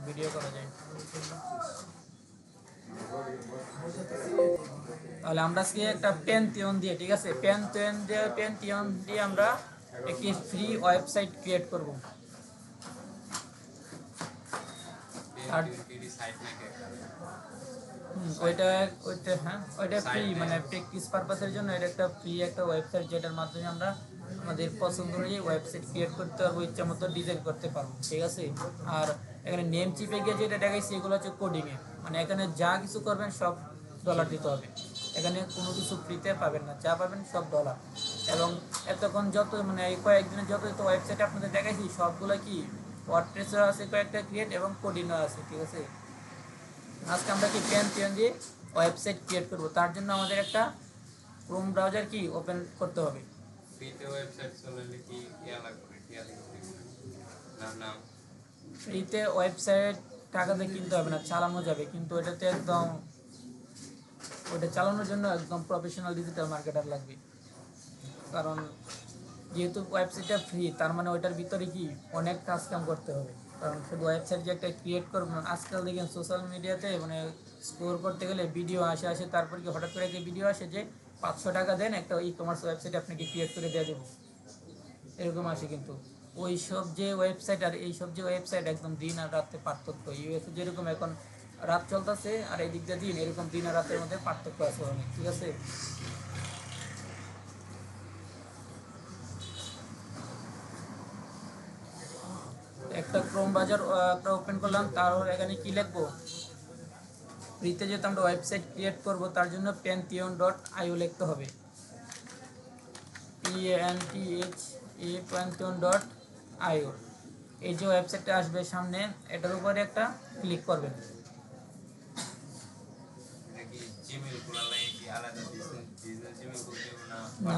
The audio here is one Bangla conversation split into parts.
ভিডিও করা যায়। তাহলে আমরা আজকে একটা প্যান্থিয়ন দিয়ে, ঠিক আছে, প্যান্থিয়ন দিয়ে আমরা একটি ফ্রি ওয়েবসাইট ক্রিয়েট করব। আর ওইটা ফ্রি, মানে প্র্যাকটিস পারপাসের জন্য এটা একটা ফ্রি একটা ওয়েবসাইট, যেটার মাধ্যমে আমরা আমাদের পছন্দ অনুযায়ী ওয়েবসাইট ক্রিয়েট করতে পারবো, ইচ্ছা মতো ডিজাইন করতে পারবো, ঠিক আছে। আর এখানে নেম চিপে গিয়ে যেটা দেখাইছি এগুলো হচ্ছে কোডিংয়ে, মানে এখানে যা কিছু করবেন সব ডলার দিতে হবে। এখানে কোনো কিছু ফ্রিতে পাবেন না, যা পাবেন সব ডলার। এবং এতক্ষণ যত মানে এই কয়েকদিনের যত ওয়েবসাইট আপনাদের দেখাইছি সবগুলো কি ওয়ার্ডপ্রেসও আছে কয়েকটা ক্রিয়েট এবং কোডিংও আছে, ঠিক আছে। আজকে আমরা কি প্যান্থিয়ন দিয়ে ওয়েবসাইট ক্রিয়েট করব, তার জন্য আমাদের একটা ক্রোম ব্রাউজার কি ওপেন করতে হবে। ফ্রিতে ওয়েবসাইট চালালে কি ইয়া লাগবে, না ফ্রিতে ওয়েবসাইট টাকা দিয়ে কিনতে হবে না, চালানো যাবে, কিন্তু এটাতে একদম ওটা চালানোর জন্য একদম প্রফেশনাল ডিজিটাল মার্কেটার লাগবে। কারণ যেহেতু ওয়েবসাইটটা ফ্রি, তার মানে ওইটার ভিতরে কি অনেক কাজ কাম করতে হবে। কারণ শুধু ওয়েবসাইট যে একটা ক্রিয়েট করবো না, আজকাল দেখেন সোশ্যাল মিডিয়াতে মানে স্কোর করতে গেলে ভিডিও আসে তারপর কি হঠাৎ করে একটা ভিডিও আসে যে 500 টাকা দেন একটা ই কমার্স ওয়েবসাইট আপনাকে ক্রিয়েট করে দিয়ে দেবো, এরকম আসে। কিন্তু ওই সব যে ওয়েবসাইট আর এই সব যে ওয়েবসাইট একদম দিন আর রাতে পার্থক্য। ইউএসএ যেরকম এখন রাত চলতেছে আর এই দিক দিয়ে দিন, এরকম দিন আর রাতের মধ্যে পার্থক্য আছে অনেক, ঠিক আছে। একটা ক্রোম ব্রাউজার ওপেন করলাম, তারপর এখানে কি লিখবো, ফ্রিতে যেহেতু আমরা ওয়েবসাইট ক্রিয়েট করব তার জন্য pantheon.io লিখতে হবে, pantheon.io। এই যে ওয়েবসাইটটা আসবে সামনে, এটার উপরে একটা ক্লিক করবেন।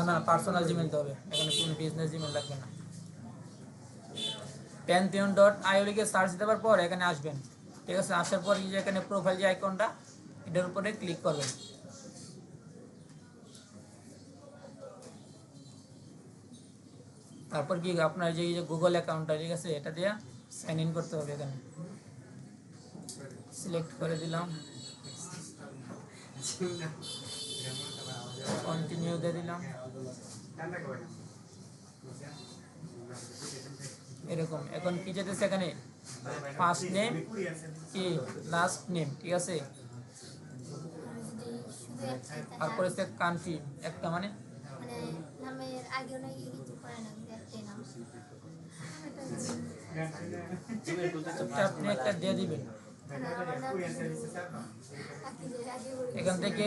না পার্সোনাল জিমেল দিতে হবে, এখানে কোনো বিজনেস জিমেল লাগবে না। pantheon.io লিখে সার্চ দেওয়ার পর এখানে আসবেন, ঠিক আছে। আসার পর এই যে এখানে প্রোফাইল যে আইকনটা, এটার উপরে ক্লিক করবেন। তারপর কি আপনার যে গুগল অ্যাকাউন্টটা, ঠিক আছে, এটা দিয়ে সাইন ইন করতে হবে। এখানে সিলেক্ট করে দিলাম, কন্টিনিউ দিয়ে দিলাম, এরকম। এখন কি যেতেছে এখানে ফার্স্ট নেম কি লাস্ট নেম, ঠিক আছে। তারপরে কান্ট্রি একটা, মানে আপনি একটা দিয়ে দিবেন। এখান থেকে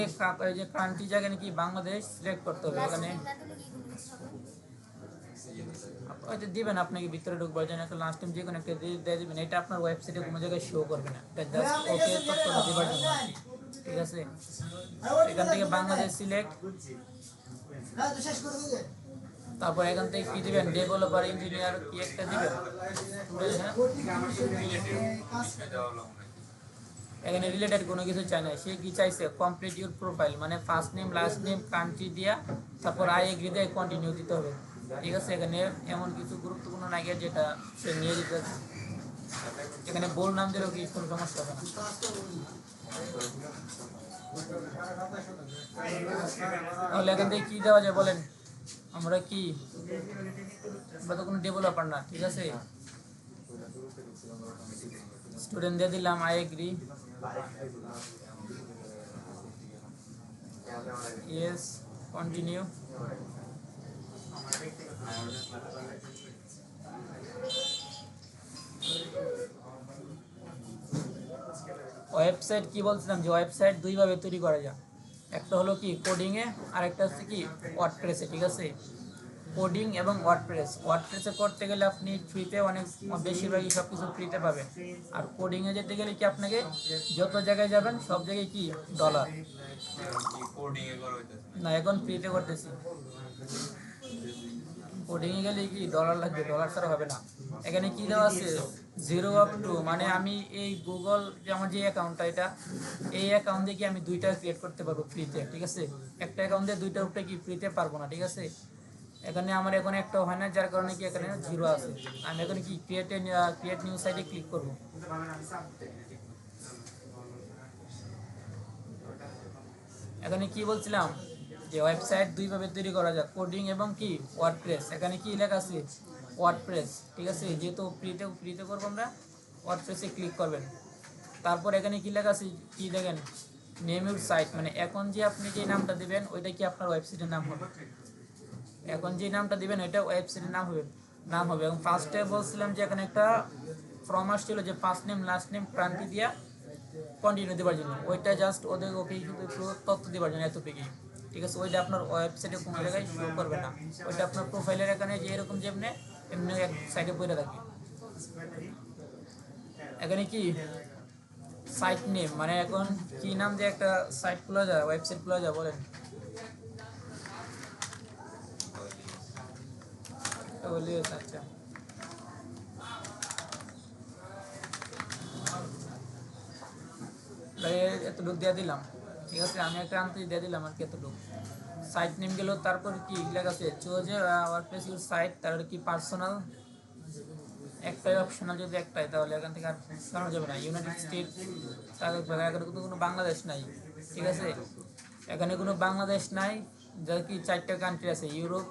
যে কান্ট্রি জায়গা নাকি বাংলাদেশ সিলেক্ট করতে হবে। এখানে হয়তো দিবেন, আপনাকে ভিতরে ঢুকবার জন্য একটা লাস্ট টাইম যে কোনো একটা দিয়ে দিবেন। এটা আপনার ওয়েবসাইটে কোনো জায়গায় শো করবে না, এটা জাস্ট ওকে তথ্যটা দেবার জন্য, ঠিক আছে। এখান থেকে বাংলাদেশ সিলেক্ট, তারপর এখান থেকে কি দিবেন, ডেভেলপার ইঞ্জিনিয়ার কি একটা দিবেন। এখানে রিলেটেড কোনো কিছু চাই না, সে কি চাইছে কমপ্লিট ইউর প্রোফাইল, মানে first name last name country দিয়া তারপর আই এগ্রি দিয়ে কন্টিনিউ দিতে হবে, ঠিক আছে। এখানে এমন কিছু গুরুত্বপূর্ণ না গিয়ে যেটা সে নিয়ে দিতে, এখানে বোল নাম দিলেও কি কোনো সমস্যা হবে না। তাহলে এখান থেকে কি দেওয়া যায় বলেন, আমরা তো কোনো ডেভেলপার না, ঠিক আছে। স্টুডেন্ট দিয়ে দিলাম I agree, yes, continue. Website কি বলছিলাম, যে ওয়েবসাইট দুইভাবে তৈরি করা যায়, একটা হলো কি কোডিংয়ে, আর একটা হচ্ছে কি ওয়ার্ডপ্রেসে, ঠিক আছে। কোডিং এবং ওয়ার্ডপ্রেসে করতে গেলে আপনি ফ্রিতে অনেক বেশিরভাগই সব কিছু ফ্রিতে পাবেন। আর কোডিংয়ে যেতে গেলে কি আপনাকে যত জায়গায় যাবেন সব জায়গায় কি ডলার। না এখন ফ্রিতে করতেছি, কোডিংয়ে গেলে কি ডলার লাগবে, ডলার ছাড়া হবে না। এখানে কি দেওয়া আছে 0 up to, মানে আমি এই গুগল যে আমার যে অ্যাকাউন্টটা, এটা এই অ্যাকাউন্ট দিয়ে কি আমি দুইটা ক্রিয়েট করতে পারবো ফ্রিতে, ঠিক আছে। একটা অ্যাকাউন্ট দিয়ে দুইটার উপরে কি ফ্রিতে পারবো না, ঠিক আছে। এখানে আমার এখন একটা হয় না, যার কারণে কি এখানে 0 আছে। আমি এখন কি ক্রিয়েট নিউ সাইটে ক্লিক করব। এখানে কি বলছিলাম যে ওয়েবসাইট দুইভাবে তৈরি করা যায়, কোডিং এবং কি ওয়ার্ডপ্রেস। এখানে কি লেখা আছে ওয়ার্ডপ্রেস, ঠিক আছে। যেহেতু ফ্রিতে করবো আমরা, ওয়ার্ডপ্রেসে ক্লিক করবেন। তারপর এখানে কি লেখা আছে কি দেখেন, নেম ইউর সাইট, মানে এখন যে আপনি যে নামটা দিবেন ওইটা কি আপনার ওয়েবসাইটের নাম হবে। এখন যে নামটা দিবেন ওইটা ওয়েবসাইটের নাম হবে। এবং ফার্স্টে বলছিলাম যে এখানে একটা ফর্ম আসছিল যে ফার্স্ট নেম লাস্ট নেম ক্রান্তি দিয়া কন্টিনিউ দেওয়ার জন্য, ওইটা জাস্ট ওদের ওকে কিন্তু একটু তথ্য দেওয়ার জন্য এতটুকুই, ঠিক আছে। ওইটা আপনার ওয়েবসাইটে কোনো জায়গায় শো করবে না, ওইটা আপনার প্রোফাইলের এখানে যে এরকম যেমনি এমনি এক সাইডে পড়ে থাকবে। এখানে কি সাইট নেম, মানে এখন কি নাম দিয়ে একটা সাইট খোলা যায়, ওয়েবসাইট খোলা যায় বলেন। আচ্ছা, এতটুকু দিয়ে দিলাম, ঠিক আছে। আমি একটা আনতে দিয়ে দিলাম আর কি এতটুকু। সাইট নেম গেল, তারপর কি লেখা আছে চুজ ওয়ার্ডপ্রেস ইউর সাইট, তারপরে কি পার্সোনাল, একটাই অপশনাল, যদি একটাই তাহলে এখান থেকে আর চালানো যাবে না। ইউনাইটেড স্টেট, তারপরে এখানে কিন্তু কোনো বাংলাদেশ নাই, ঠিক আছে। এখানে কোনো বাংলাদেশ নাই, যার কি 4টা কান্ট্রি আছে, ইউরোপ,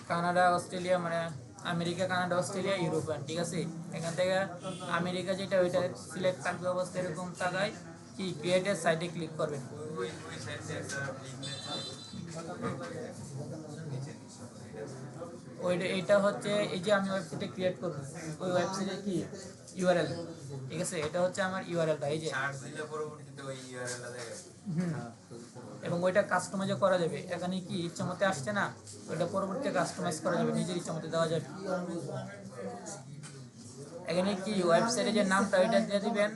কানাডা, অস্ট্রেলিয়া, মানে আমেরিকা, কানাডা, অস্ট্রেলিয়া, ইউরোপিয়ান, ঠিক আছে। এখান থেকে আমেরিকা যেটা ওইটা সিলেক্ট থাকবে অবস্থা এরকম থাকায় কি ক্রিয়েটেড সাইটে ক্লিক করবেন। ওই সাইটে একটা ওইটা এইটা হচ্ছে এই যে আমি ওয়েবসাইটে ক্রিয়েট করব, ওই ওয়েবসাইটে কি ইউআরএল, ঠিক আছে। এটা হচ্ছে আমার ইউআরএলটা, এই যে সার্চ দিলে পরবর্তীতে ওই ইউআরএলটা দেখাবে। এবং ওইটা কাস্টমাইজও করা যাবে। এখানে কি ইচ্ছামতে আসছে না, ওইটা পরবর্তীতে কাস্টমাইজ করা যাবে, নিজের ইচ্ছামতে দেওয়া যাবে। এখানে কি ওয়েবসাইটে যে নামটা ওইটা দিয়ে দিবেন,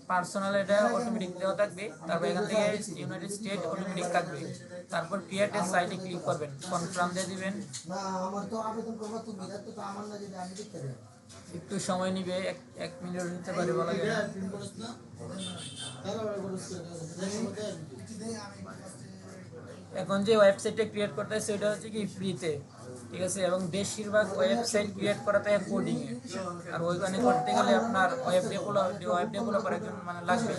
পার্সোনাল এটা অটোমেটিক দেওয়া থাকবে। তারপর এখান থেকে ইউনাইটেড স্টেট অটোমেটিক থাকবে। তারপর ক্রিয়েট এ সাইটে ক্লিক করবেন, কনফার্ম দিয়ে দিবেন। একটু সময় নিবে, 1 মিনিট নিতে পারে বলা যায় না। এখন যে ওয়েবসাইটটা ক্রিয়েট করতে হয় সেটা হচ্ছে কি ফ্রিতে, ঠিক আছে। এবং বেশিরভাগ ওয়েবসাইট ক্রিয়েট করাতে হয় কোডিং এ, আর ওইখানে করতে গেলে আপনার ওয়েব ডেভেলপার একজন মানে লাগবে।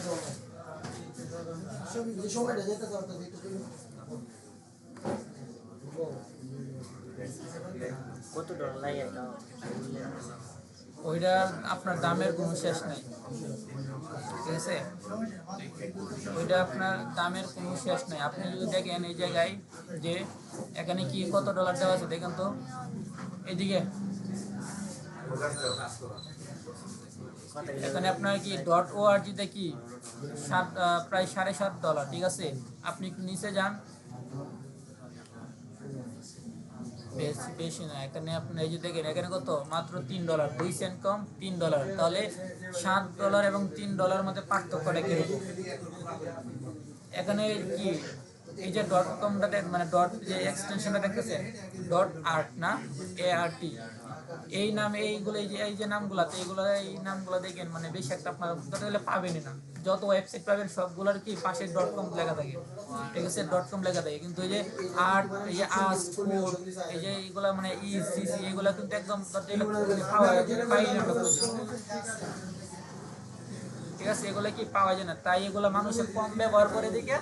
কত ডলার লাগে এটা? ওইটা আপনার দামের কোনো শেষ নাই, ঠিক আছে। ওইটা আপনার দামের কোনো শেষ নাই। আপনি যদি দেখেন এই জায়গায় যে এখানে কি কত ডলার দেওয়া আছে দেখেন তো, এদিকে এখানে আপনার কি .org-তে কি প্রায় $7.5, ঠিক আছে। আপনি একটু নিচে যান, বেশি না। এখানে আপনি এই যে দেখেন এখানে কত, মাত্র $3, 2 সেন্ট কম, $3। তাহলে $7 এবং $3 মধ্যে পার্থক্যটা কিরকম। এখানে কি এই যে .comটাতে মানে ডট যে এক্সটেনশনটা দেখতেছেন, .art না, ART, এই নাম এইগুলো এই যে নামগুলাতে এই নামগুলো দেখেন মানে বেশি একটা আপনার পাবেনই না। যত ওয়েবসাইট পাবেন সবগুলোর কি পাশে .com লেখা থাকে, ঠিক আছে, .com লেখা থাকে। কিন্তু এই যে আর্ট, এই যে আস্ক কোড, এই যে এইগুলা মানে ইসিসি, এগুলা কিন্তু একদম পাই না, ঠিক আছে। এগুলো কি পাওয়া যায় না, তাই এগুলো মানুষের কম ব্যবহার করে দিকে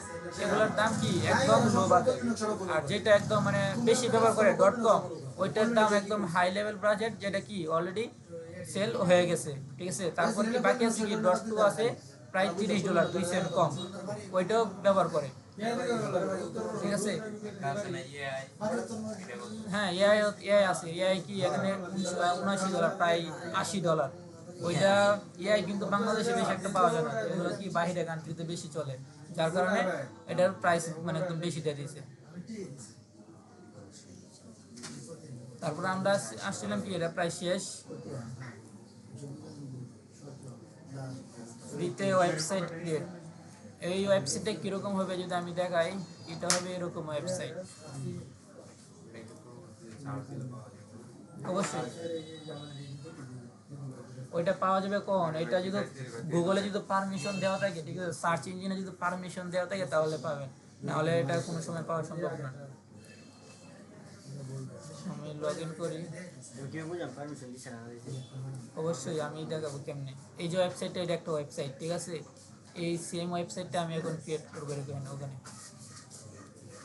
এগুলোর দাম কি একদম লো বাজেট। আর যেটা একদম মানে বেশি ব্যবহার করে .com, ওইটার দাম একদম হাই লেভেল বাজেট, যেটা কি অলরেডি সেল হয়ে গেছে, ঠিক আছে। তারপর কি বাকি আছে কি .2 আছে প্রায় $30, 2 সেন্ট কম, ওইটাও ব্যবহার করে, ঠিক আছে। হ্যাঁ, এআই আছে। এআই কি এখানে $79, প্রায় $80। ওইটা এআই কিন্তু বাংলাদেশে বেশি একটা পাওয়া যায় না, এগুলো কি বাইরে কান্ট্রিতে বেশি চলে, যার কারণে এটার প্রাইস মানে একদম বেশি দিয়ে দিয়েছে। তারপর আমরা আসছিলাম কি এটা প্রায় শেষ। ফ্রিতে ওয়েবসাইট ক্রিয়েট, এই ওয়েবসাইটে কিরকম হবে যদি আমি দেখাই, এটা হবে এরকম ওয়েবসাইট, অবশ্যই ওইটা পাওয়া যাবে কখন, এটা যদি গুগলে যদি পারমিশন দেওয়া থাকে, ঠিক আছে, সার্চ ইঞ্জিনে যদি পারমিশন দেওয়া থাকে তাহলে পাবেন, নাহলে এটা কোনো সময় পাওয়া সম্ভব না। লগ ইন করি। অবশ্যই আমি দেখাবো কেমনে। এই যে ওয়েবসাইটটা, এটা একটা ওয়েবসাইট, ঠিক আছে? এই সেম ওয়েবসাইটটা আমি এখন ক্রিয়েট করবো এখানে, ওখানে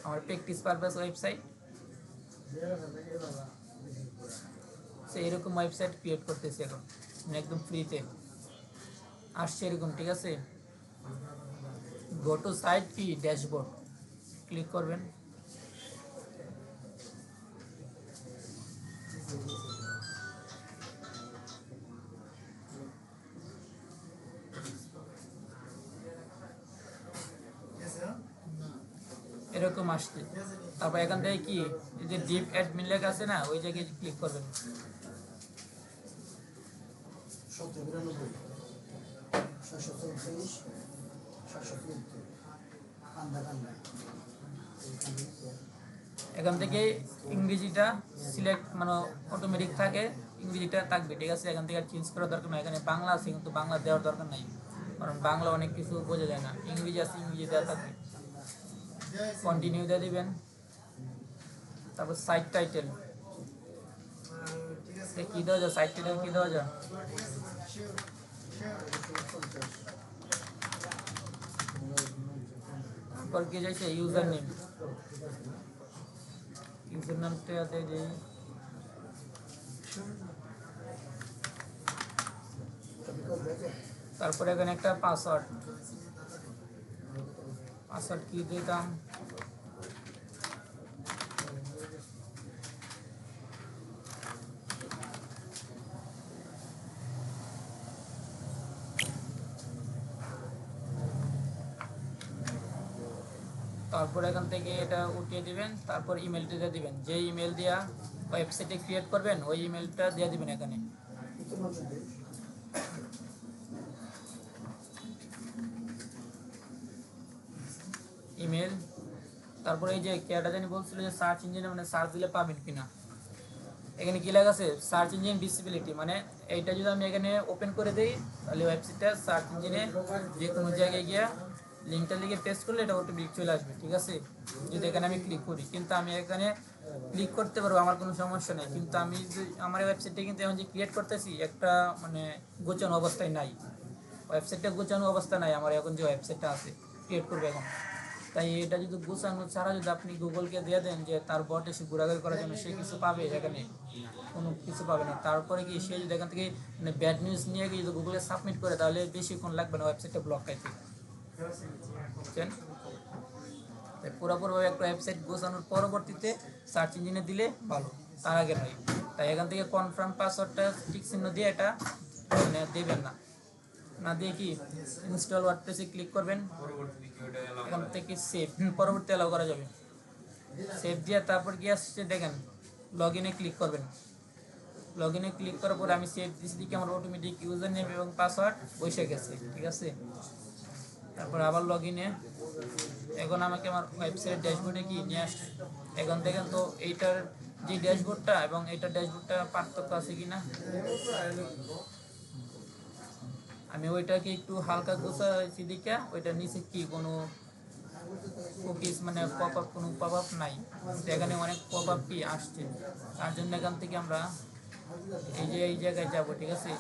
আমার প্র্যাকটিস পারপাস ওয়েবসাইট। সো এরকম ওয়েবসাইট ক্রিয়েট করতেছি এখন, মানে একদম ফ্রিতে আসছে এরকম, ঠিক আছে? গো টু সাইট কি ড্যাশবোর্ড ক্লিক করবেন। এরকম আসছে। তারপর এখান থেকে কি এই যে ডিপ অ্যাডমিন লেখা আছে না, ওই জায়গায় ক্লিক করবেন। 792 734 730 এখান থেকে ইংরেজিটা সিলেক্ট মানে অটোমেটিক থাকে, ইংরেজিটা থাকবে, ঠিক আছে? এখান থেকে চেঞ্জ করার দরকার নাই। এখানে বাংলা আছে কিন্তু বাংলা দেওয়ার দরকার নাই, কারণ বাংলা অনেক কিছু বোঝা যায় না। ইংরেজি আছে, ইংরেজি দেওয়া থাকবে। কন্টিনিউ দিয়ে দিবেন। তারপর সাইট টাইটেল কি দেওয়া যায়, সাইট টাইটেল কি দেওয়া যায়? তারপর কি যাইছে ইউজার নেম, ইউজার নামটা দিয়ে দিই। তারপরে এখানে একটা পাসওয়ার্ড, পাসওয়ার্ড কি দিতাম? তারপর এখান থেকে এটা উঠিয়ে দিবেন। তারপর ইমেলটা দিয়ে দিবেন, যে ইমেল দিয়া ওয়েবসাইটে ক্রিয়েট করবেন ওই ইমেলটা দিয়ে দিবেন এখানে। ইমেল। তারপরে এই যে কেটা জানি বলছিল যে সার্চ ইঞ্জিনে মানে সার্চ দিলে পাবেন কিনা, এখানে কি লেখা আছে সার্চ ইঞ্জিন ভিজিবিলিটি, মানে এইটা যদি আমি এখানে ওপেন করে দিই তাহলে ওয়েবসাইটটা সার্চ ইঞ্জিনে যে কোনো জায়গায় গিয়ে লিঙ্কটা লিখে পেস্ট করলে এটা অটোমেটিক চলে আসবে, ঠিক আছে? যদি এখানে আমি ক্লিক করি, কিন্তু আমি এখানে ক্লিক করতে পারবো, আমার কোনো সমস্যা নেই। কিন্তু আমি আমার ওয়েবসাইটটা কিন্তু এখন যে ক্রিয়েট করতেছি একটা মানে গোছানো অবস্থায় নাই, ওয়েবসাইটটা গোছানো অবস্থা নাই আমার এখন যে ওয়েবসাইটটা আছে ক্রিয়েট করবে এখন। তাই এটা যদি গোছানো ছাড়া যদি আপনি গুগলকে দিয়ে দেন যে তার বট এসে ঘোরাঘুরি করার জন্য, সে কিছু পাবে এখানে? কোনো কিছু পাবে না। তারপরে কি সে যদি এখান থেকে মানে ব্যাড নিউজ নিয়ে গিয়ে যদি গুগলে সাবমিট করে, তাহলে বেশিক্ষণ লাগবে না ওয়েবসাইটটা ব্লক খাইতে, বুঝছেন? তাই পুরোপুরিভাবে একটা ওয়েবসাইট গোছানোর পরবর্তীতে সার্চ ইঞ্জিনে দিলে ভালো, তার আগে নয়। তাই এখান থেকে কনফার্ম পাসওয়ার্ডটা টিক চিহ্ন দিয়ে এটা মানে দেবেন না, না দিয়ে কি ইনস্টল ওয়ার্ডপ্রেসে ক্লিক করবেন। এখান থেকে সেভ, পরবর্তী অ্যালাউ করা যাবে। সেভ দিয়ে তারপর কি আসছে দেখেন, লগ ইনে ক্লিক করবেন। লগ ইনে ক্লিক করার পরে আমি সেভ দিচ্ছি দিকে আমার অটোমেটিক ইউজার নেম এবং পাসওয়ার্ড বসে গেছে, ঠিক আছে? তারপর আবার লগ ইনে, এখন আমাকে আমার ওয়েবসাইট ড্যাশবোর্ডে কি নিয়ে আসছে। এখন দেখেন তো এইটার যে ড্যাশবোর্ডটা এবং এইটার ড্যাশবোর্ডটা পার্থক্য আছে কিনা। আমি ওইটাকে একটু হালকা গোছাইছি দিকে, ওইটার নিচে কি কোনো কুকিজ মানে পপ আপ, কোনো পপ আপ নাই। এখানে অনেক পপ আপ কি আসছে, তার জন্য এখান থেকে আমরা এই যে এই জায়গায় যাব, ঠিক আছে?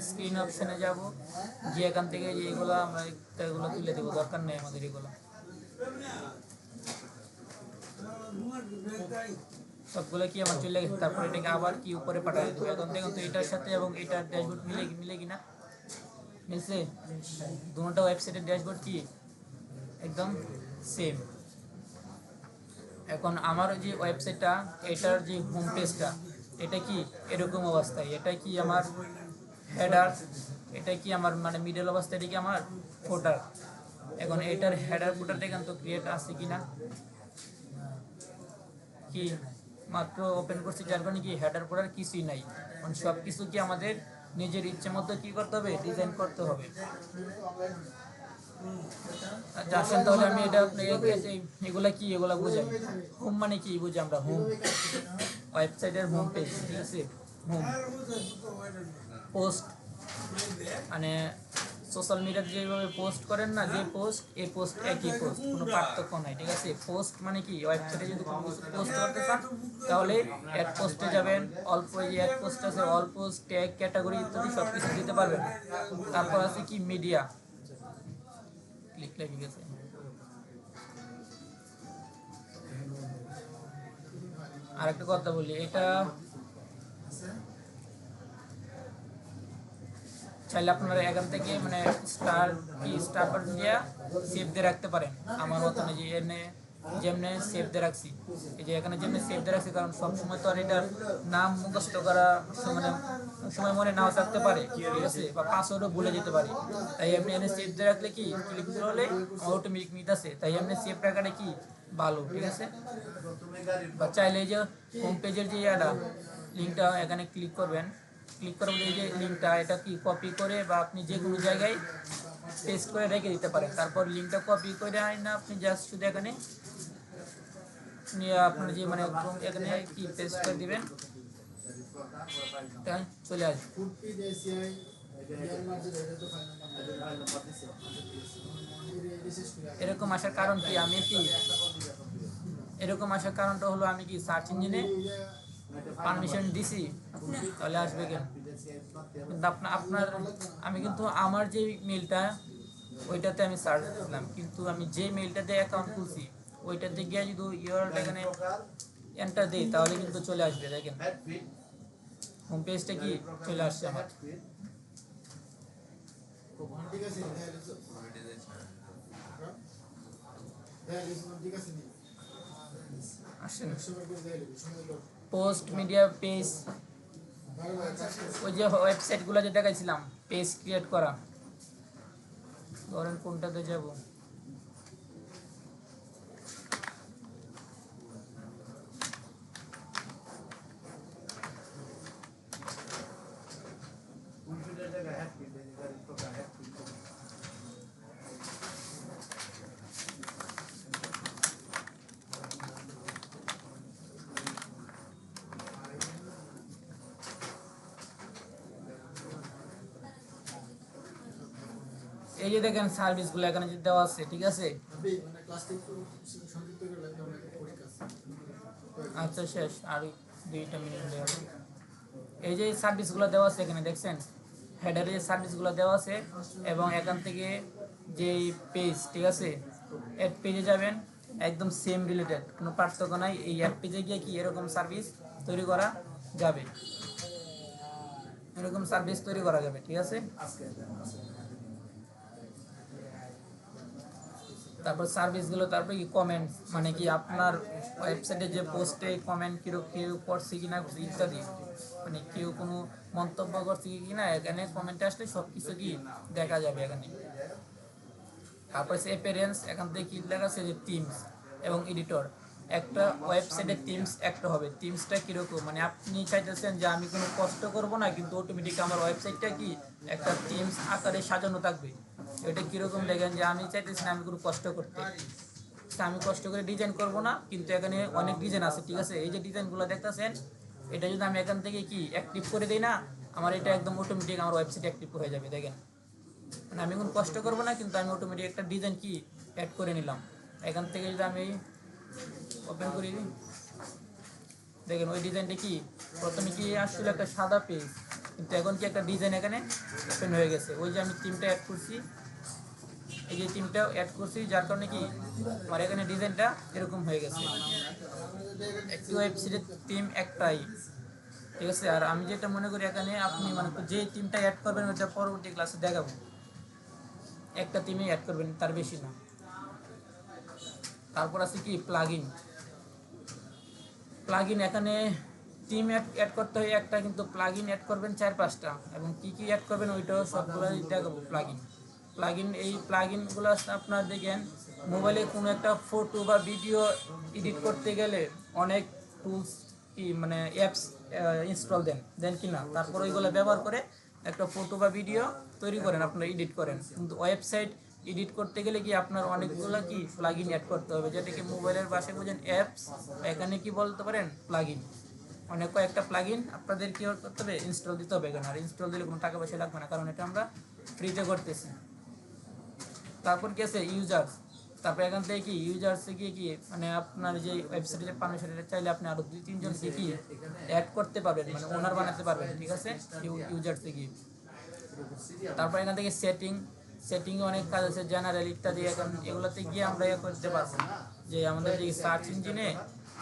স্ক্রিন অপশানে যাব, যে এখান থেকে এইগুলো আমরা এগুলো তুলে দেবো, দরকার নেই আমাদের এগুলো সবগুলো কি আমার চলে গেছে। তারপর এটাকে আবার কি উপরে পাঠিয়ে দেবো। এখন দেখুন তো এটার সাথে এবং এটার ড্যাশবোর্ড মিলে কিনা, মিলছে? দুটো ওয়েবসাইটের ড্যাশবোর্ড কি একদম সেম। এখন আমার যে ওয়েবসাইটটা, এটার যে হোম পেজটা, এটা কি এরকম অবস্থায়, এটা কি আমার হেডার, এটা কি আমার মানে মিডল অবস্থা, এটা কি আমার ফুটার। এখন এটার হেডার ফুটার দেখেন তো ক্রিয়েট আছে কিনা, কি মাত্র ওপেন করছি, যার কারণে কি হেডার ফুটার কিছুই নাই। মানে সব কিছু কি আমাদের নিজের ইচ্ছে মতো কি করতে হবে, ডিজাইন করতে হবে। আচ্ছা আসেন তাহলে আমি এটা আপনাকে এগুলা কি এগুলা বুঝাই। হোম মানে কি বুঝি আমরা, হোম ওয়েবসাইটের হোম পেজ, ঠিক আছে? হোম পোস্ট মানে সোশ্যাল মিডিয়াতে যেভাবে পোস্ট করেন না, যে পোস্ট এই পোস্ট একই পোস্ট, কোনো পার্থক্য নাই, ঠিক আছে। পোস্ট মানে কি, ওয়েবসাইটে যদি কোনো কিছু পোস্ট করতে চান তাহলে অ্যাড পোস্টে যাবেন, অল্প যে অ্যাড পোস্ট আছে, অল পোস্ট, ট্যাগ, ক্যাটাগরি ইত্যাদি সব কিছু দিতে পারবেন। তারপর আছে কি মিডিয়া, ক্লিক লেগে গেছে। আর একটা কথা বলি, এটা চাইলে আপনারা এখান থেকে মানে স্টার বাটন দিয়ে সেভ দিয়ে রাখতে পারেন। আমার মতন যে এনে যেমনি সেভ দিয়ে রাখছি, এই যে এখানে যেমনি সেভ দিয়ে রাখছি, কারণ সবসময় তো আর এটার নাম মুখস্থ করা মানে সময় মনে নাও থাকতে পারে, ঠিক আছে, বা পাসওয়ার্ডও ভুলে যেতে পারি। তাই এমনি এনে সেভ দিয়ে রাখলে কি ক্লিক করলে অটোমেটিক নিতেছে, তাই এমনি সেভ রাখাটা কি ভালো, ঠিক আছে। বা চাইলে এই যে হোম পেজের যে লিঙ্কটা এখানে ক্লিক করবেন, ক্লিক করে এই যে লিঙ্কটা এটা কি কপি করে বা আপনি যে কোনো জায়গায় পেস্ট করে রেখে দিতে পারেন। তারপর লিঙ্কটা কপি করে না আপনি জাস্ট শুধু এখানে নিয়ে আপনার যে মানে এখানে কি পেস্ট করে দিবেন, তাই চলে আসবে। এরকম আসার কারণ কি, আমি কি এরকম আসার কারণটা হলো আমি কি সার্চ ইঞ্জিনে পারমিশন দিছি, তাহলে আসবে কেন। কিন্তু আপনার আমি কিন্তু আমার যে মেলটা ওইটাতে আমি সার্চ দিলাম, কিন্তু আমি যে মেলটাতে অ্যাকাউন্ট খুলছি ওইটাতে গিয়ে যদি ইউআরএল এখানে এন্টার দিই তাহলে কিন্তু চলে আসবে। দেখেন হোম পেজটা কি চলে আসছে আমার। আসেন পোস্ট মিডিয়া পেজ, ওই যে ওয়েবসাইটগুলো যে দেখাইছিলাম পেজ ক্রিয়েট করা, ধরেন কোনটাতে যাব, এই যে দেখেন সার্ভিসগুলো এখানে যে দেওয়া আছে, ঠিক আছে। আচ্ছা শেষ, আর 2টা মিনিট দেওয়া। এই যে সার্ভিসগুলো দেওয়া আছে এখানে দেখছেন, হেডারে যে সার্ভিসগুলো দেওয়া আছে, এবং এখান থেকে যে পেজ, ঠিক আছে, অ্যাড পেজে যাবেন, একদম সেম রিলেটেড, কোনো পার্থক্য নাই। এই অ্যাড পেজে গিয়ে কি এরকম সার্ভিস তৈরি করা যাবে, এরকম সার্ভিস তৈরি করা যাবে, ঠিক আছে। তারপর সার্ভিসগুলো, তারপর কি কমেন্টস, মানে কি আপনার ওয়েবসাইটে যে পোস্টে কমেন্ট কেউ করছে কিনা ইত্যাদি, মানে কেউ কোনো মন্তব্য করছে কিনা এখানে কমেন্ট আসলে সব কিছু কি দেখা যাবে এখানে। তারপর সে অ্যাপিয়ারেন্স, এখান থেকে কি লেখা আছে যে টিমস এবং এডিটর। একটা ওয়েবসাইটের টিমস একটা হবে, টিমসটা কীরকম, মানে আপনি চাইতেছেন যে আমি কোনো কষ্ট করব না, কিন্তু অটোমেটিক আমার ওয়েবসাইটটা কি একটা টিমস আকারে সাজানো থাকবে। এটা কীরকম দেখেন, যে আমি চাইতেছি না আমি কোনো কষ্ট করতে, আমি কষ্ট করে ডিজাইন করব না, কিন্তু এখানে অনেক ডিজাইন আছে, ঠিক আছে। এই যে ডিজাইনগুলো দেখতেছেন, এটা যদি আমি এখান থেকে কি অ্যাক্টিভ করে দিই না, আমার এটা একদম অটোমেটিক আমার ওয়েবসাইট অ্যাক্টিভ হয়ে যাবে। দেখেন মানে আমি কোনো কষ্ট করব না, কিন্তু আমি অটোমেটিক একটা ডিজাইন কি অ্যাড করে নিলাম। এখান থেকে যদি আমি ওপেন করি, দেখেন ওই ডিজাইনটা কি প্রথমে কি আসছিল একটা সাদা পেজ, কিন্তু এখন কি একটা ডিজাইন এখানে ওপেন হয়ে গেছে। ওই যে আমি টিমটা অ্যাড করছি, এই যে টিমটা অ্যাড করছি, যার কারণে কি আমার এখানে ডিজাইনটা এরকম হয়ে গেছে। একটি ওয়েবসাইটের টিম একটাই, ঠিক আছে। আর আমি যেটা মনে করি এখানে আপনি মানে যে টিমটা অ্যাড করবেন ওইটা পরবর্তী ক্লাসে দেখাবো, একটা টিমে অ্যাড করবেন, তার বেশি না। তারপর আছে কি প্লাগইন। প্লাগইন এখানে টিম অ্যাড করতে হয় একটা, কিন্তু প্লাগইন অ্যাড করবেন 4-5টা, এবং কি কি অ্যাড করবেন ওইটাও সবগুলো দেখাবো। প্লাগইন এই প্লাগইনগুলো আপনার দেখেন মোবাইলে কোনো একটা ফটো বা ভিডিও এডিট করতে গেলে অনেক টুলস কি মানে অ্যাপস ইনস্টল দেন কি না, তারপর ওইগুলো ব্যবহার করে একটা ফটো বা ভিডিও তৈরি করেন, আপনারা এডিট করেন। কিন্তু ওয়েবসাইট এডিট করতে গেলে কি আপনার অনেকগুলো কি প্লাগইন অ্যাড করতে হবে, যেটাকে মোবাইলের ভাষায় বোঝেন অ্যাপস, এখানে কি বলতে পারেন প্লাগইন। অনেক কয়েকটা প্লাগইন আপনাদের কি করতে হবে, ইনস্টল দিতে হবে এখানে। আর ইনস্টল দিলে কোনো টাকা পয়সা লাগবে না, কারণ এটা আমরা ফ্রিতে করতেছি। তারপর কি আছে ইউজার্স, তারপর এখান থেকে কি ইউজার্সে গিয়ে কি মানে আপনার যে ওয়েবসাইটে পাবেন সেটা চাইলে আপনি আরো 2-3 জনকে কি অ্যাড করতে পারবেন, মানে ওনার বানাতে পারবেন, ঠিক আছে ইউজার্সে গিয়ে। তারপর এখান থেকে সেটিংয়ে অনেক কাজ আছে, জেনারেল ইত্যাদি। এখন এগুলোতে গিয়ে আমরা ইয়ে করতে পারবো যে আমাদের যে সার্চ ইঞ্জিনে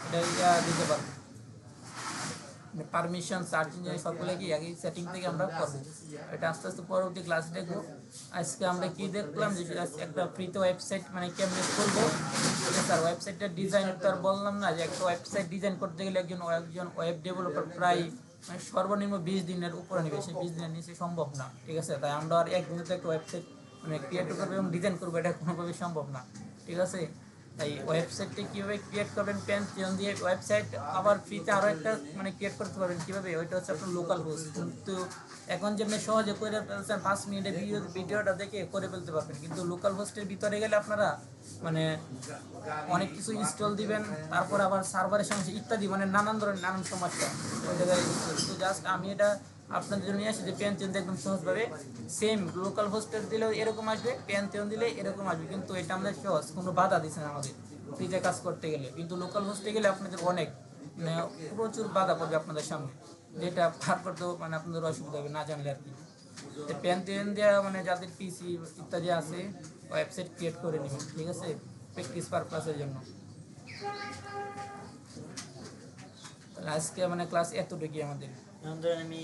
এটা দিতে পারবো, পারমিশন সার্চ ইঞ্জিনে সবগুলো কি একই সেটিং থেকে আমরা করবো। এটা আস্তে আস্তে পরবর্তী ক্লাস দেখবো। আজকে আমরা কি দেখলাম যে একটা ফ্রিতে ওয়েবসাইট মানে কেমনে করবো। স্যার ওয়েবসাইটের ডিজাইন তো আর বললাম না যে একটা ওয়েবসাইট ডিজাইন করতে গেলে একজন ওয়েব ডেভেলপার প্রায় মানে সর্বনিম্ন 20 দিনের উপরে নেবে, সেই 20 দিনের নিচে সম্ভব না, ঠিক আছে। তাই আমরা আর একদিনে তো একটা ওয়েবসাইট মানে ক্রিয়েট করবো এবং ডিজাইন করবো, এটা কোনোভাবেই সম্ভব না, ঠিক আছে। তাই ওয়েবসাইটটি কীভাবে ক্রিয়েট করবেন, পেন দিয়ে ওয়েবসাইট আবার ফ্রিতে আরও একটা মানে ক্রিয়েট করতে পারবেন কীভাবে, ওইটা হচ্ছে আপনার লোকাল হোস্ট। কিন্তু এখন যেমনি সহজে করে ফেলছেন 5 মিনিটে ভিডিওটা দেখে করে ফেলতে পারবেন, কিন্তু লোকাল হোস্টের ভিতরে গেলে আপনারা মানে অনেক কিছু ইনস্টল দিবেন, তারপর আবার সার্ভারের সমস্যা ইত্যাদি, মানে নানান ধরনের নানান সমস্যা ওই জায়গায়। তো জাস্ট আমি এটা আপনাদের জন্য নিয়ে আসি যে পেনথিয়ন একদম সহজভাবে সেম লোকাল হোস্টের দিলেও এরকম আসবে, পেনথিয়ন দিলে এরকম আসবে, কিন্তু এটা আমাদের সহজ, কোনো বাধা দিচ্ছে না আমাদের ফ্রিতে কাজ করতে গেলে। কিন্তু লোকাল হোস্টে গেলে আপনাদের অনেক মানে প্রচুর বাধা পড়বে আপনাদের সামনে, যেটা পার করতেও মানে আপনাদের অসুবিধা হবে না জানলে আর কি। তো পেনথিয়ন দেওয়া মানে যাদের পিসি ইত্যাদি আছে ওয়েবসাইট ক্রিয়েট করে নেবেন, ঠিক আছে, প্র্যাকটিস পারপাসের জন্য। আজকে মানে ক্লাস এতটুকুই আমাদের। আমি